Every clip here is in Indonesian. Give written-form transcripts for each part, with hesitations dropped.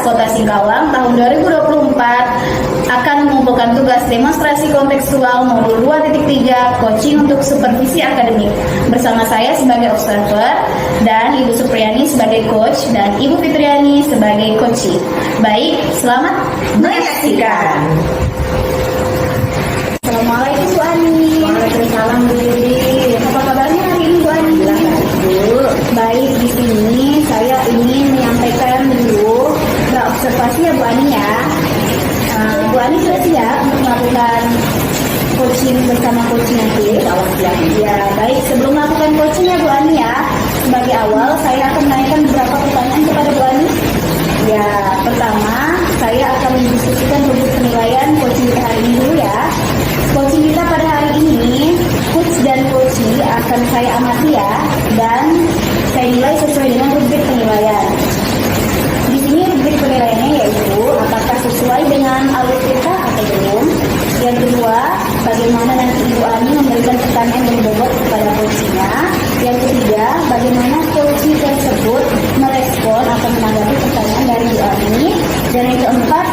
Kota Singkawang tahun 2024 akan mengumpulkan tugas demonstrasi kontekstual modul 2.3 coaching untuk supervisi akademik bersama saya sebagai observer dan Ibu Supriyani sebagai coach dan Ibu Fitriani sebagai coaching. Baik, selamat menyaksikan. Assalamualaikum Bu Ani. Waalaikumsalam Bu Didi. Apa kabarnya hari ini Bu Ani? Baik, di sini saya ingin menyampaikan dulu observasi ya Bu Ani ya. Bu Ani sudah siap untuk melakukan coaching bersama coaching nanti? Ya, baik. Sebelum melakukan coaching ya Bu Ani ya, sebagai awal saya akan menanyakan beberapa pertanyaan kepada Bu Ani. Ya, pertama saya akan mendiskusikan rubrik penilaian coaching kita hari ini dulu ya. Coaching kita pada hari ini, coach dan coachee akan saya amati ya, dan saya nilai sesuai dengan rubrik penilaian. Di sini rubrik penilaiannya yaitu apakah sesuai dengan alur kita atau belum. Yang kedua, bagaimana nanti Ibu Ani memberikan pertanyaan yang berbobot kepada coachnya. Yang ketiga, bagaimana coachee tersebut merespon atau menanggapi pertanyaan dari Ibu Ani. Dan yang keempat,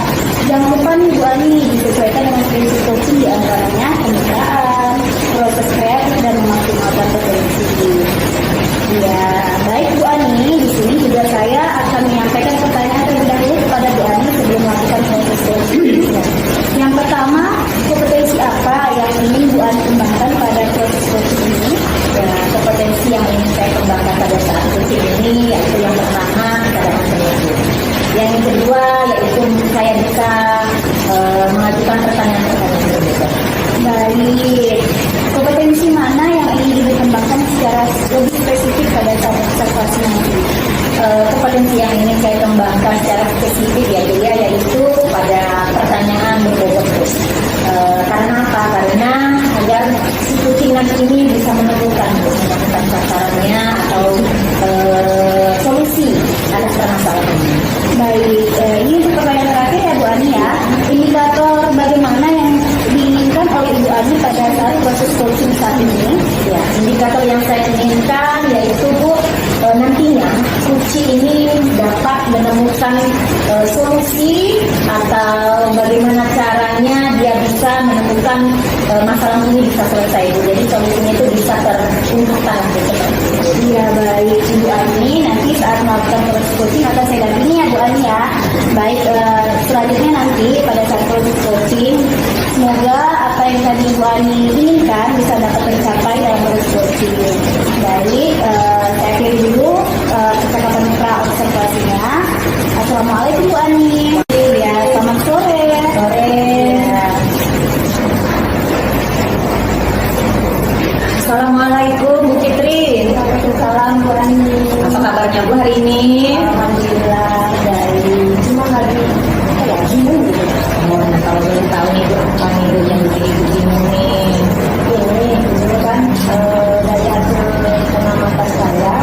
jangan lupa nih Bu Ani disesuaikan dengan prinsip coaching di antaranya kemitraan, proses kreatif dan memaksimalkan potensi. Ya, baik Bu Ani, di sini juga saya akan menyampaikan pertanyaan terlebih dahulu kepada Bu Ani sebelum melakukan proses coaching. Yang pertama, kompetensi apa yang ingin Bu Ani kembangkan pada proses coaching ini? Ya, kompetensi yang ingin saya kembangkan pada saat coaching ini yaitu yang pertama pada materi. Yang kedua yaitu saya bisa mengajukan pertanyaan-pertanyaan berbeda. Baik, kompetensi mana yang ingin dikembangkan secara lebih spesifik pada saat observasi nanti? Kompetensi yang ingin saya kembangkan secara spesifik yaitu pada pertanyaan berbobot. Karena apa? Karena agar si kucing nanti ini bisa menentukan sasarannya atau solusi atas permasalahan ini. Baik, ini untuk pertanyaan terakhir ya Bu Ani ya. Indikator bagaimana yang diinginkan oleh Ibu Ani pada saat proses coaching saat ini? Ya, indikator yang saya inginkan yaitu Bu, nantinya coaching ini dapat menemukan solusi atau bagaimana caranya dia bisa menemukan masalah ini bisa selesai Bu. Jadi solusinya itu bisa terungkapkan. Iya, baik Ibu Ani, nanti saat melakukan proses coaching akan saya dampingi ya Bu Ani ya. Baik, selanjutnya nanti pada saat proses coaching semoga apa yang tadi Ibu Ani inginkan bisa dapat tercapai dalam proses coaching. Baik, saya akhiri dulu percakapan pra observasinya. Assalamualaikum Bu Ani. Ya, selamat sore. Assalamualaikum Bu Fitri. Waalaikumsalam Bu Ani. Apa kabarnya Bu hari ini? Alhamdulillah baik. Cuma lagi bingung gitu. Nah, kalau belum tahu nih Bu, apa nih Bu yang bikin Ibu bingung nih? Ini kan dari hasil pengamatan saya,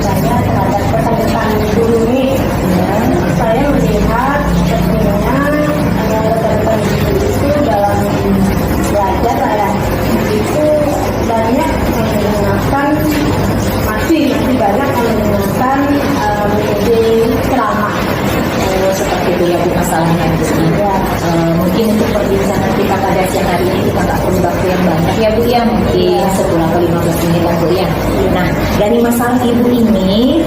saya terhadap pesan-pesan guru nih, saya melihat sebenarnya rekan-rekan itu dalam belajar saya itu banyak menggunakan masih banyak menggunakan metode ceramah. Seperti itu ya Bu masalahnya Bu. Ya. Mungkin untuk perbincangan kita pada siang hari ini kita nggak perlu waktu yang banyak ya Bu ya, mungkin 10 atau 15 menit lah Bu ya. Nah, dari masalah Ibu ini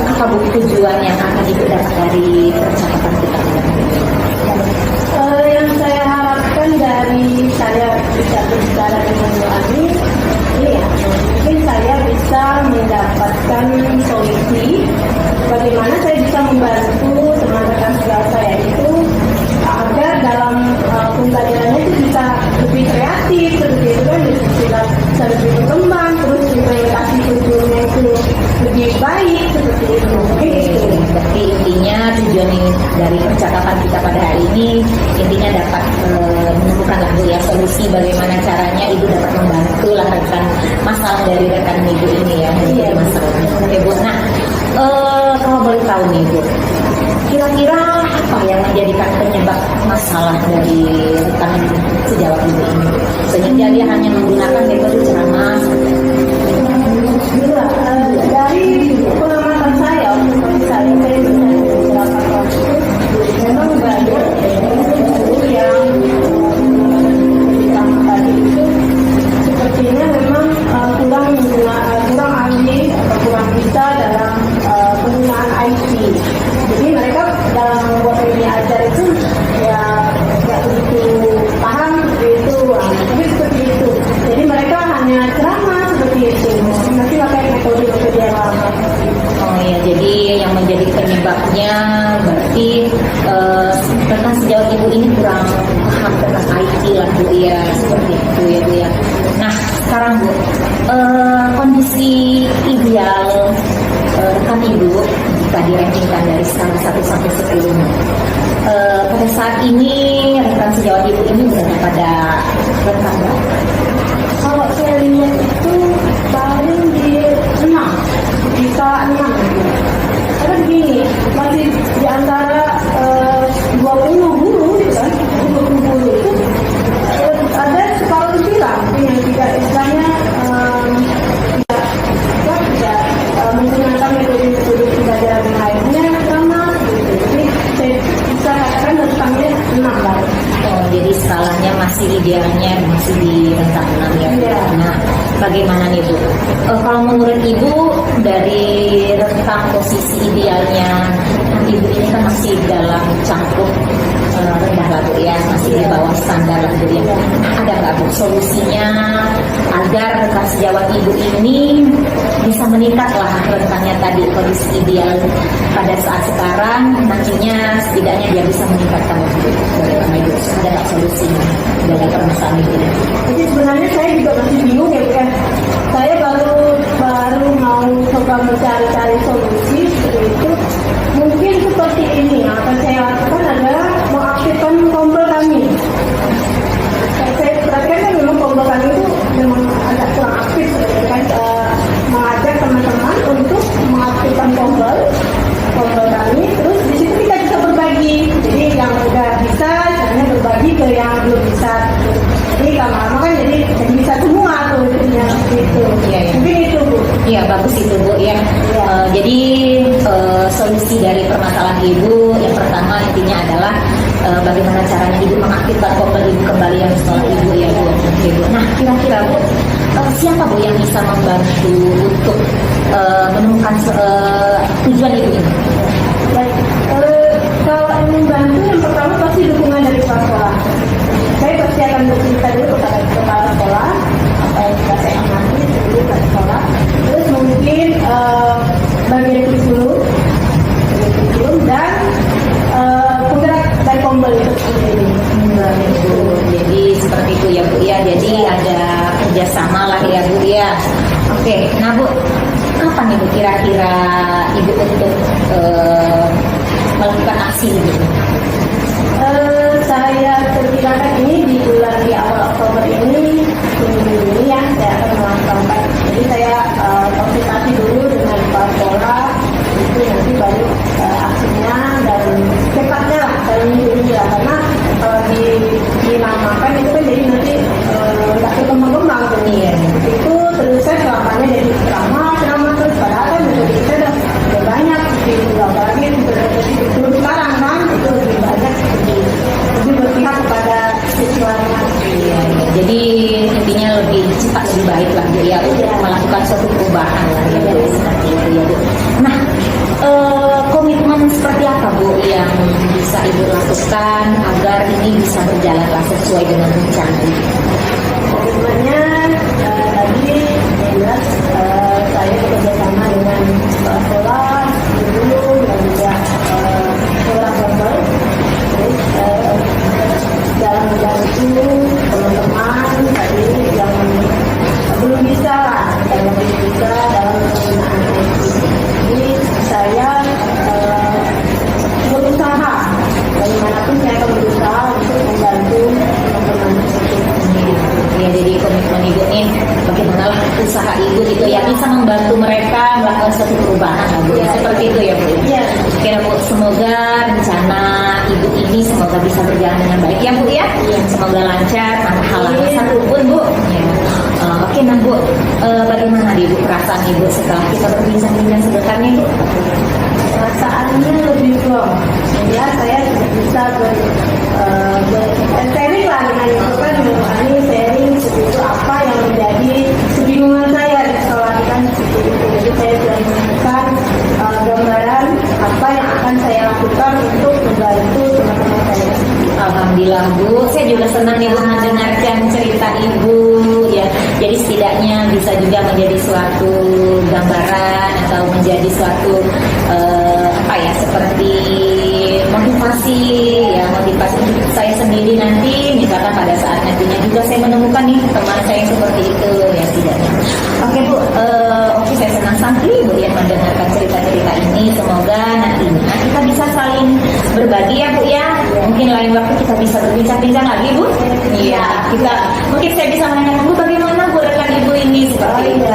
apa Bu tujuan yang akan Ibu dapat dari percakapan kita pada hari ini? Yang saya harapkan dari saya bisa berbicara dengan Bu Ani, ya mungkin saya bisa mendapatkan solusi bagaimana saya bisa membantu teman-teman saya itu agar dalam pembelajarannya itu bisa lebih kreatif, seperti itu kan bisa lebih berkembang, terus implementasi tujuannya itu lebih baik seperti itu. Berarti intinya tujuan dari percakapan kita pada hari ini intinya dapat menemukan lagu ya solusi bagaimana caranya Ibu dapat membantu lah rekan masalah dari rekan Ibu ini ya menjadi masalah. Oke Bu, nah kalau boleh tahu nih Bu, kira-kira apa yang menjadikan penyebab masalah dari rekan sejawat Ibu ini sehingga dia hanya menggunakan metode ceramah? Dari pengamatan saya, saya bisa beberapa penyebabnya berarti tentang sejauh ibu ini kurang paham tentang IT lah Bu ya, seperti itu ya Bu ya. Nah sekarang Bu, kondisi ideal rekan ibu jika dirankingkan dari skala 1 sampai 10, pada saat ini rekan sejawat ibu ini berada pada rekan berapa? Kalau saya lihat itu paling di 6, bisa 6. Karena begini, masih di antara 20 guru gitu kan, 20 guru itu ada separuh bilang yang tidak istilahnya tidak menggunakan metode-metode pembelajaran yang lainnya sama gitu. Jadi saya bisa katakan rentangnya 6 lah. Oh, jadi skalanya masih idealnya masih di rentang 6 ya. Iya. Nah, bagaimana nih Bu? Kalau menurut Ibu dari rentang posisi idealnya ibu ini kan masih dalam cakup rendah lah Bu ya, masih di bawah standar lah Bu ya. Ada nggak Bu solusinya agar rekan sejawat ibu ini bisa meningkat lah rentangnya tadi kondisi ideal pada saat sekarang, nantinya setidaknya dia bisa meningkatkan bagaimana Ibu? Ada nggak solusinya dari permasalahan ini? Jadi sebenarnya saya juga masih bingung ya Bu ya. Saya baru mau coba mencari-cari solusi seperti itu. Mungkin seperti ini yang akan saya lakukan adalah mengaktifkan tombol kami. Saya perhatikan kan memang tombol kami itu memang agak kurang aktif, kan mengajak teman-teman untuk mengaktifkan tombol kami. Terus di situ kita bisa berbagi. Jadi yang udah bisa, caranya berbagi ke yang belum bisa. Jadi lama-lama kan jadi bisa semua tuh yang itu. Iya, ya. Mungkin itu Bu. Iya bagus itu Bu ya. Jadi solusi dari permasalahan ibu yang pertama intinya adalah bagaimana caranya ibu mengaktifkan tombol ibu kembali yang sekolah ibu ya Bu. Oke, Bu. Nah kira-kira Bu siapa Bu yang bisa membantu untuk menemukan tujuan ibu ini? Baik, kalau ingin bantu yang pertama pasti dukungan dari kepala sekolah. Saya pasti akan bercerita dulu kepada kepala sekolah apa yang sudah saya amati dulu ke sekolah. Terus mungkin bagian kurikulum dan penggerak dari tombol itu sendiri. Jadi seperti itu ya Bu ya. Jadi ada kerjasama lah ya Bu ya. Oke, nah Bu, kapan Ibu kira-kira Ibu untuk melakukan aksi gitu? Saya perkirakan ini di awal Oktober ini ya saya akan melakukan. Jadi saya konsultasi dulu dengan kepala sekolah itu nanti baru aksinya dan cepatnya lah dalam minggu ini lah, karena kalau dinamakan itu kan jadi nanti nggak kembang-kembang tuh. Iya. Itu terus saya selamanya jadi ceramah terus padahal kan metode kita udah banyak di apalagi belum sekarang kan itu lebih banyak lebih berpihak kepada siswanya. Iya. Jadi intinya lebih cepat lebih baik lah Bu ya untuk melakukan suatu perubahan lah ya Bu seperti itu ya Bu. Nah komitmen seperti apa Bu yang bisa Ibu lakukan agar ini bisa berjalanlah sesuai dengan rencana Ibu? Komitmennya tadi jelas saya bekerjasama dengan kepala sekolah, guru dan juga sekolah tombol. Terus dalam membantu teman-teman tadi yang belum bisa lah, dalam penggunaan IT. Jadi saya berusaha, bagaimanapun saya akan berusaha untuk membantu teman-teman tersebut. Ya, jadi komitmen Ibu nih bagaimana lah usaha Ibu itu ya bisa membantu mereka melakukan suatu perubahan lah Bu. Seperti itu ya Bu. Iya. Kira Bu, semoga rencana Ibu ini semoga bisa berjalan dengan baik ya Bu ya. Semoga lancar tanpa halangan satupun Bu. Ya. Oke nah Bu, bagaimana Ibu perasaan Ibu setelah kita berbincang-bincang sebentar nih Bu? Perasaannya lebih plong. Ya saya bisa sharing lah dengan itu kan menemani sharing seperti apa yang menjadi kebingungan saya di sekolah kan seperti itu. Jadi saya sudah menemukan gambaran apa yang akan saya lakukan untuk membantu teman-teman saya. Alhamdulillah Bu, saya juga senang nih Bu mendengarkan cerita Ibu ya. Jadi setidaknya bisa juga menjadi suatu gambaran atau menjadi suatu apa ya seperti motivasi ya, motivasi untuk saya sendiri nanti, misalkan pada saat nantinya juga saya menemukan nih teman saya yang seperti itu ya setidaknya. Oke Bu, oke saya senang sekali Bu ya mendengarkan cerita-cerita ini. Semoga nantinya kita bisa saling berbagi ya Bu ya. Mungkin lain waktu kita bisa berbincang-bincang lagi Bu. Iya, kita mungkin saya bisa menanyakan Bu bagaimana Bu rekan Ibu ini seperti itu.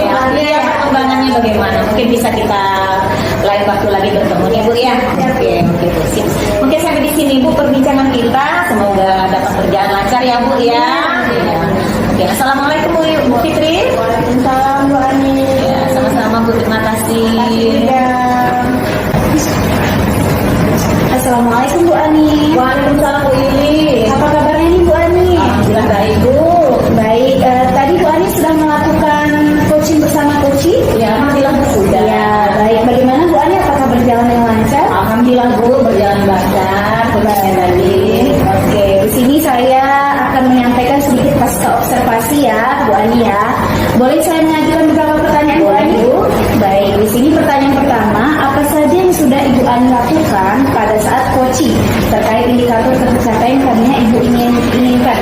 Ya, perkembangannya bagaimana? Mungkin bisa kita lain waktu lagi bertemu ya Bu ya. Oke Bu. Siap. Mungkin sampai di sini Bu perbincangan kita. Semoga dapat berjalan lancar ya Bu ya. Oke, assalamualaikum Bu Fitri. Waalaikumsalam Bu Ani. Ya, sama-sama Bu, terima kasih. Assalamualaikum Bu Ani. Waalaikumsalam Bu Ili. Apa kabarnya nih Bu Ani? Alhamdulillah baik Bu. Baik, tadi Bu Ani sudah melakukan coaching bersama coaching? Ya, alhamdulillah Bu sudah. Ya, baik. Bagaimana Bu Ani? Apakah berjalan dengan lancar? Alhamdulillah Bu berjalan lancar. Tadi. Oke, di sini saya akan menyampaikan sedikit pasca observasi ya Bu Ani ya. Boleh saya mengajukan beberapa pertanyaan Bu Ani? Baik, di sini pertanyaan pertama, apa saja yang sudah Ibu Ani lakukan pada saat coaching terkait indikator tercapaian tadinya Ibu inginkan?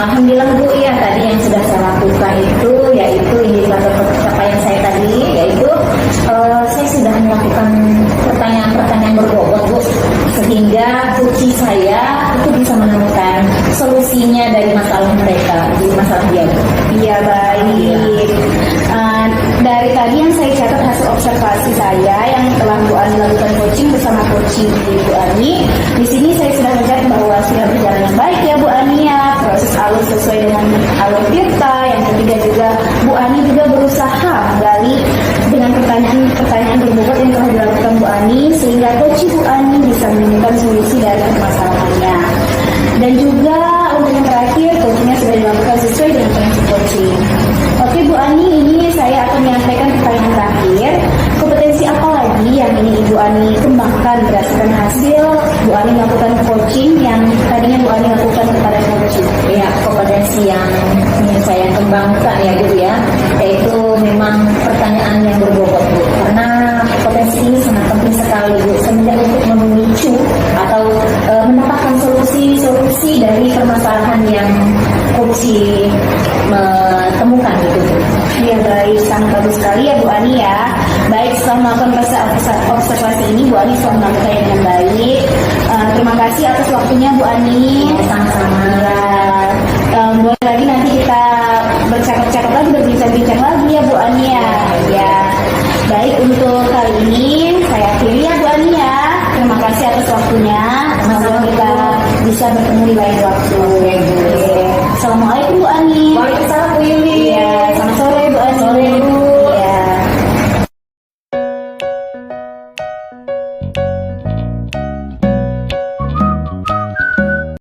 Alhamdulillah Bu ya, tadi yang sudah saya lakukan itu yaitu indikator pencapaian saya tadi yaitu saya sudah melakukan pertanyaan-pertanyaan berbobot Bu, sehingga coaching saya itu bisa menemukan solusinya dari masalah mereka, dari masalah dia. Iya baik. Dari tadi yang saya catat hasil observasi saya yang telah Bu Ani lakukan coaching bersama coaching Bu Ani. Di sini saya sudah mencatat bahwa sudah berjalan yang baik ya Bu Ani ya. Proses alur sesuai dengan alur Tirta. Yang ketiga juga Bu Ani juga berusaha menggali dengan pertanyaan berbobot yang telah dilakukan Bu Ani sehingga coaching Bu Ani bisa menemukan solusi dari permasalahannya. Dan juga untuk yang terakhir, coachingnya sudah dilakukan sesuai dengan prinsip coaching. Oke Bu Ani, ini saya akan menyampaikan pertanyaan terakhir. Kompetensi apa lagi yang ini Ibu Ani kembangkan berdasarkan hasil Bu Ani melakukan coaching yang tadinya Bu Ani lakukan kepada coaching? Ya, kompetensi yang ingin saya kembangkan ya Bu ya, yaitu memang pertanyaan yang berbobot Bu, karena kompetensi ini sangat penting sekali Bu, semenjak untuk memicu atau mendapatkan solusi dari permasalahan yang coaching temukan gitu Bu. Ya baik, sangat bagus sekali ya Bu Ani ya. Baik, setelah melakukan observasi ini Bu Ani sudah melakukan dengan baik. Terima kasih atas waktunya Bu Ani. Sama-sama. Boleh lagi nanti kita bercakap-cakap lagi, berbincang-bincang lagi ya Bu Ani.